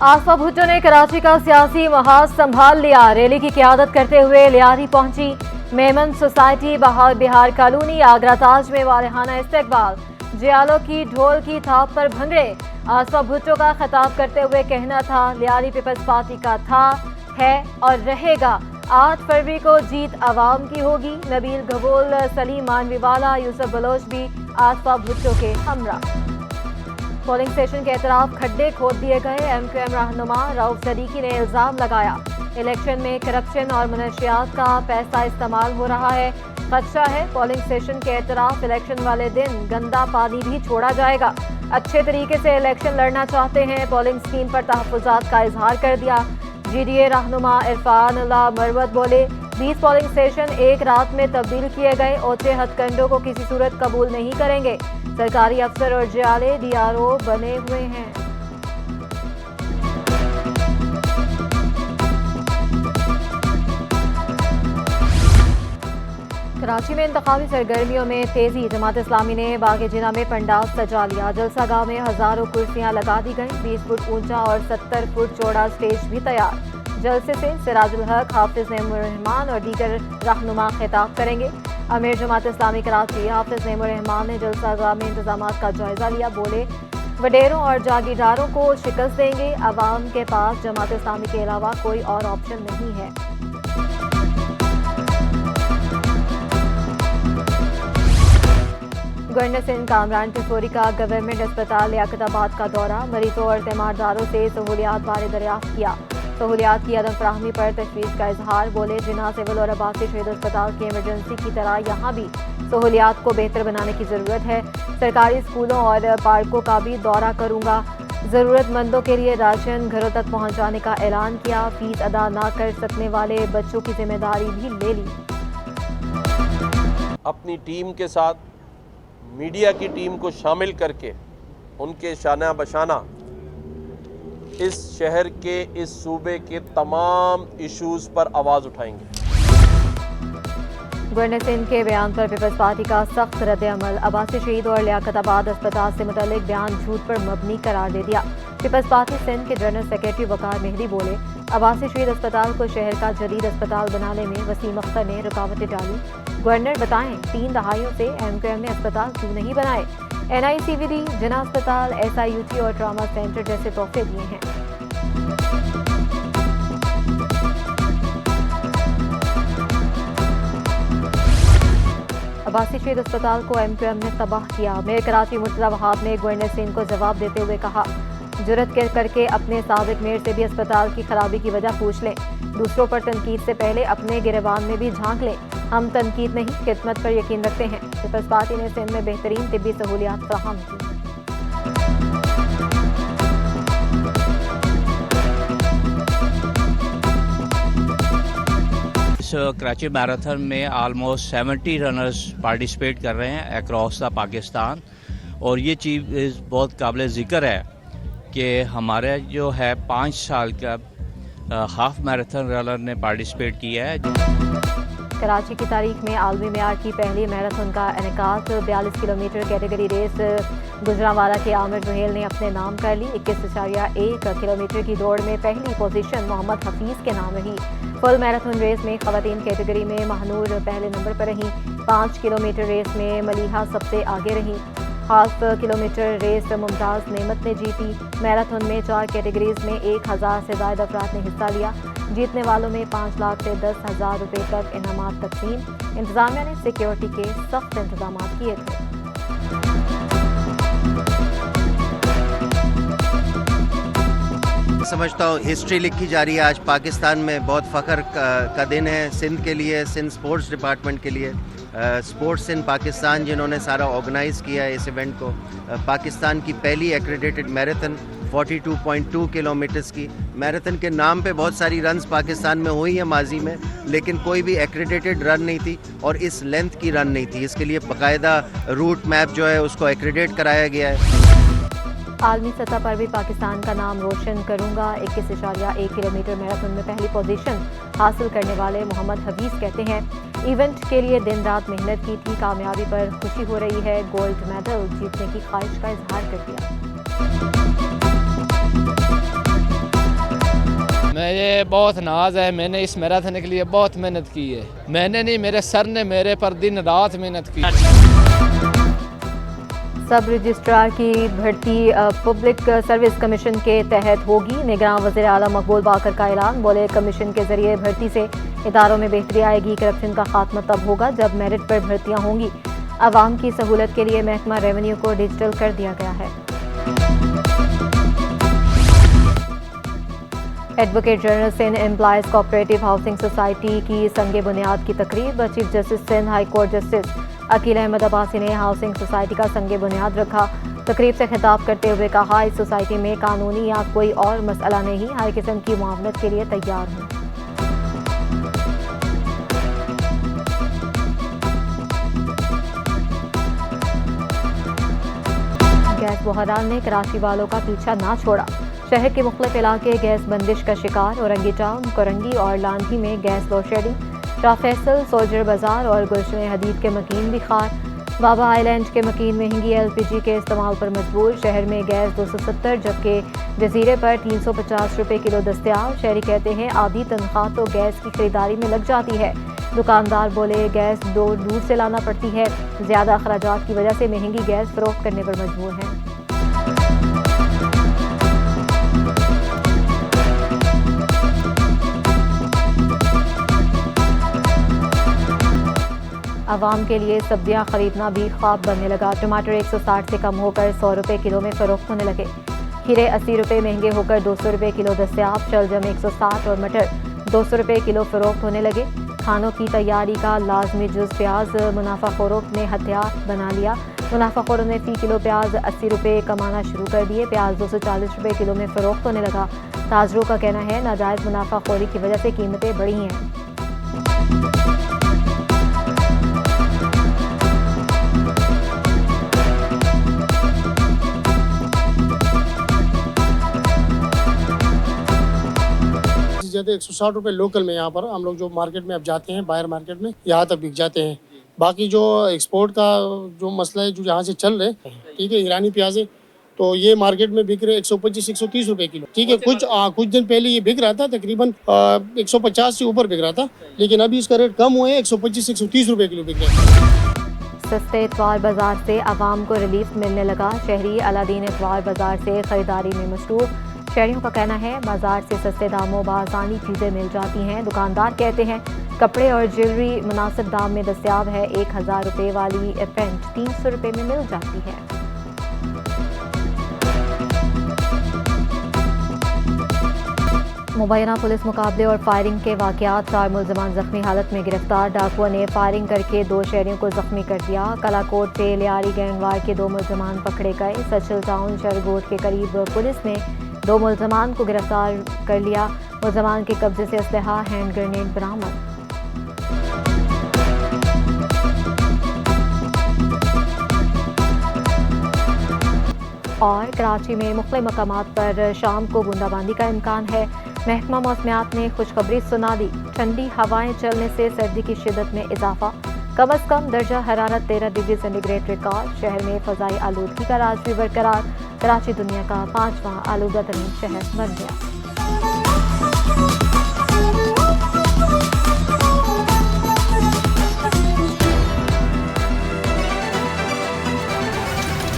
आसफा भुट्टो ने कराची का सियासी महाज संभाल लिया। रैली की क़यादत करते हुए लियारी पहुंची। मेमन सोसाइटी, बिहार कॉलोनी, आगरा ताज में वारिहाना इस्तकबाल। जियालो की ढोल की थाप पर भंगड़े। आसफा भुट्टो का खिताब करते हुए कहना था, लियारी पीपल्स पार्टी का था, है और रहेगा। 8 फरवरी को जीत अवाम की होगी। नबील गबोल, सलीम मानवीवाला, यूसुफ बलोच भी आसफा भुट्टो के हमरा। पोलिंग स्टेशन के अतराफ खड्डे खोद दिए गए। MQM रहनुमा रऊफ सदीकी ने इल्जाम लगाया, इलेक्शन में करप्शन और मनशियात का पैसा इस्तेमाल हो रहा है। खदशा है पोलिंग स्टेशन के अतराफ इलेक्शन वाले दिन गंदा पानी भी छोड़ा जाएगा। अच्छे तरीके से इलेक्शन लड़ना चाहते हैं। पोलिंग स्कीम पर तहफ़्फ़ुज़ात का इजहार कर दिया। GDA रहनुमा इरफानुल्लाह मरवत बोले, 20 पोलिंग स्टेशन एक रात में तब्दील किए गए। ओछे हथकंडों को किसी सूरत कबूल नहीं करेंगे। सरकारी अफसर और जियाले DRO बने हुए हैं। कराची में इंतखाबी सरगर्मियों में तेजी। जमात इस्लामी ने बाग जिना में पंडाल सजा लिया। जलसा गाह में हजारों कुर्सियां लगा दी गईं। 20 फुट ऊंचा और 70 फुट चौड़ा स्टेज भी तैयार। जलसे से सिराजुल हक, हाफिज नईमुर रहमान और दीगर रहनुमा खिताब करेंगे। अमीर जमात इस्लामी कराची हाफिज नईमुर रहमान ने जलसा गाह में इंतजामात का जायजा लिया। बोले, वडेरों और जागीरदारों को शिकस्त देंगे। अवाम के पास जमात इस्लामी के अलावा कोई और ऑप्शन नहीं है। गवर्नर सिंध कामरान टिफोरी का गवर्नमेंट अस्पताल लियाकताबाद का दौरा। मरीजों और तीमारदारों से सहूलियात बारे दरियाफ्त किया। सहूलियात की अदम फराहमी पर तशवीश का इजहार। बोले, जिना सिविल और आबासी शहीद अस्पताल की इमरजेंसी की तरह यहाँ भी सहूलियात को बेहतर बनाने की ज़रूरत है। सरकारी स्कूलों और पार्कों का भी दौरा करूँगा। ज़रूरतमंदों के लिए राशन घरों तक पहुँचाने का ऐलान किया। फीस अदा ना कर सकने वाले बच्चों की जिम्मेदारी भी ले ली। अपनी टीम के साथ मीडिया की टीम को शामिल करके उनके शाना बशाना इस शहर के, इस सूबे के तमाम इश्यूज पर आवाज़ उठाएंगे। गवर्नर सिंध के बयान पर पीपल्स पार्टी का सख्त रद्द-ए-अमल। अब्बासी शहीद और लियाकताबाद अस्पताल से मुतल्लिक बयान झूठ पर मबनी करार दे दिया। पीपल्स पार्टी सिंध के जनरल सेक्रेटरी वकार मेहदी बोले, अब्बासी शहीद अस्पताल को शहर का जदीद अस्पताल बनाने में वसीम अख्तर ने रुकावटें डाली। गवर्नर बताएं, 3 दहाइयों से MQM ने अस्पताल क्यों नहीं बनाए। NICVD, जिना अस्पताल, SIUT और ट्रामा सेंटर जैसे तोहफे दिए हैं। अब्बासी शहीद अस्पताल को MQM ने तबाह किया। मेयर कराची मुर्तज़ा वहाब ने गवर्नर सिंध को जवाब देते हुए कहा, जुर्रत करके अपने साबिक मेयर से भी अस्पताल की खराबी की वजह पूछ लें। दूसरों पर तनकीद से पहले अपने गिरबान में भी झांक लें। हम तनकीद नहीं, खिदमत पर यकीन रखते हैं। पीपल्स पार्टी ने सिंध में बेहतरीन तिब्बी सहूलियात फराहम की। इस कराची मैराथन में ऑलमोस्ट 70 रनर्स पार्टिसिपेट कर रहे हैं अक्रॉस द पाकिस्तान। और ये चीज़ बहुत काबिल ज़िक्र है कि हमारे जो है 5 साल का हाफ मैराथन रनर ने पार्टिसिपेट किया है। कराची की तारीख में आलमी मेयार की पहली मैराथन का इनेकाद। 42 किलोमीटर कैटेगरी रेस गुजरांवाला के आमिर जुहेल ने अपने नाम कर ली। 21.1 किलोमीटर की दौड़ में पहली पोजीशन मोहम्मद हफीज़ के नाम रही। फुल मैराथन रेस में खवातीन कैटेगरी में महानूर पहले नंबर पर रहीं। 5 किलोमीटर रेस में मलिहा सबसे आगे रहीं। हाफ किलोमीटर रेस मुमताज़ नेमत ने जीती। मैराथन में 4 कैटेगरीज में 1000 से ज़ायद अफराद ने हिस्सा लिया। जीतने वालों में 5 लाख से 10,000 रुपये तक इनामात तकसीम। इंतजामिया ने सिक्योरिटी के सख्त इंतजाम किए थे। समझता हूँ हिस्ट्री लिखी जा रही है। आज पाकिस्तान में बहुत फ़ख्र का दिन है सिंध के लिए, सिंध स्पोर्ट्स डिपार्टमेंट के लिए। स्पोर्ट्स इन पाकिस्तान जिन्होंने सारा ऑर्गेनाइज़ किया है इस इवेंट को। पाकिस्तान की पहली एक्रेडिटेड मैराथन 42.2 किलोमीटर्स की। मैराथन के नाम पे बहुत सारी रन्स पाकिस्तान में हुई है माजी में, लेकिन कोई भी एक्रेडिटेड रन नहीं थी और इस लेंथ की रन नहीं थी। इसके लिए बाकायदा रूट मैप जो है उसको एक्रेडिट कराया गया है। आलमी सतह पर भी पाकिस्तान का नाम रोशन करूंगा। 21.1 किलोमीटर मैराथन में पहली पोजीशन हासिल करने वाले मोहम्मद हफीज़ कहते हैं, इवेंट के लिए दिन रात मेहनत की थी। कामयाबी पर खुशी हो रही है। गोल्ड मेडल जीतने की ख्वाहिश का इजहार कर दिया। मुझे बहुत नाज है। मैंने इस मैराथन के लिए बहुत मेहनत की है। मैंने नहीं, मेरे सर ने मेरे पर दिन रात मेहनत की। सब रजिस्ट्रार की भर्ती पब्लिक सर्विस कमीशन के तहत होगी। निगरान वज़ीर आला मकबूल बाकर का ऐलान। बोले, कमीशन के जरिए भर्ती से इदारों में बेहतरी आएगी। करप्शन का खात्मा तब होगा जब मेरिट पर भर्तियां होंगी। आवाम की सहूलत के लिए महकमा रेवेन्यू को डिजिटल कर दिया गया है। Advocate general Sindh employees cooperative housing society की संगे बुनियाद की तकरीब। Chief justice Sindh high court justice Akeel Ahmed Abbasi ने हाउसिंग सोसाइटी का संगे बुनियाद रखा। तकरीब से खिताब करते हुए कहा, इस सोसाइटी में कानूनी या कोई और मसला नहीं, हर किस्म की मुआवनत के लिए तैयार हूँ। गैस बहरान ने कराची वालों का पीछा ना छोड़ा। शहर के मुख्तलिफ इलाके गैस बंदिश का शिकार। औरंगी टाउन, कोरंगी और लांधी में gas load shedding. Shah Faisal, soldier बाजार और गुलशन हदीद के मकीन भी खार। बाबा आइलैंड के मकीन महंगी LPG के इस्तेमाल पर मजबूर। शहर में गैस 270 जबकि जजीरे पर 350 रुपये किलो दस्तयाब। शहरी कहते हैं आधी तनख्वाह तो गैस की खरीदारी में लग जाती है। दुकानदार बोले, गैस दूर से लाना पड़ती है। ज़्यादा अखराजात की वजह से महंगी गैस फरोख्त करने पर मजबूर हैं। आवाम के लिए सब्जियां खरीदना भी ख्वाब बनने लगा। टमाटर 160 से कम होकर 100 रुपये किलो में फरोख्त होने लगे। खीरे 80 रुपये महंगे होकर 200 रुपये किलो दस्तयाब। शलजम 160 और मटर 200 रुपये किलो फरोख्त होने लगे। खानों की तैयारी का लाजमी जुज़ प्याज मुनाफाखोरों ने हथियार बना लिया। मुनाफाखोरों ने फी किलो प्याज 80 रुपये कमाना शुरू कर दिए। प्याज 240 रुपये किलो में फरोख्त होने लगा। ताजरों का कहना है नाजायज़ मुनाफाखोरी की वजह से कीमतें बढ़ी हैं। ज़्यादा 160 रुपये लोकल में यहाँ पर हम लोग जो मार्केट में अब जाते हैं, बाहर मार्केट में यहाँ तक बिक जाते हैं। बाकी जो एक्सपोर्ट का जो मसला है जो यहाँ से चल रहे, ठीक है, ईरानी प्याज है तो ये मार्केट में बिक रहे 125-130 रुपये किलो, ठीक है। कुछ दिन पहले ये बिक रहा था तकरीबन 150 से ऊपर बिक रहा था, लेकिन अभी इसका रेट कम हुए 125-130 रुपये किलो बिक रहा है। सस्ते इतवार बाजार से आवाम को रिलीफ मिलने लगा। शहरी अलादीन इतवार बाजार से खरीदारी में मसरूफ। शहरियों का कहना है बाजार से सस्ते दामों बासानी चीज़ें मिल जाती हैं। दुकानदार कहते हैं कपड़े और ज्वेलरी मुनासिब दाम में दस्तयाब है। 1000 रुपये वाली पेंट 300 रुपये में मिल जाती है। मुबैना पुलिस मुकाबले और फायरिंग के वाक़यात। 4 मुलजमान जख्मी हालत में गिरफ्तार। डाकुओं ने फायरिंग करके 2 शहरियों को जख्मी कर दिया। कलाकोट से लियारी गैंगवार के 2 मुलजमान पकड़े गए। सचिल टाउन शरगोट के करीब पुलिस ने 2 मुलजमान को गिरफ्तार कर लिया। मुलजमान के कब्जे से असलहा, हैंड ग्रेनेड बरामद। और कराची में मुख्तलिफ मकामात पर शाम को बूंदाबांदी का इम्कान है। महकमा मौसमियात ने खुशखबरी सुना दी। ठंडी हवाएं चलने से सर्दी की शिद्दत में इजाफा। कम अज कम दर्जा हरारत 13 डिग्री सेंटीग्रेड रिकॉर्ड। शहर में फ़ज़ाई आलूदगी का राज भी बरकरार। कराची दुनिया का 5वां आलूदा तरीन शहर बन गया।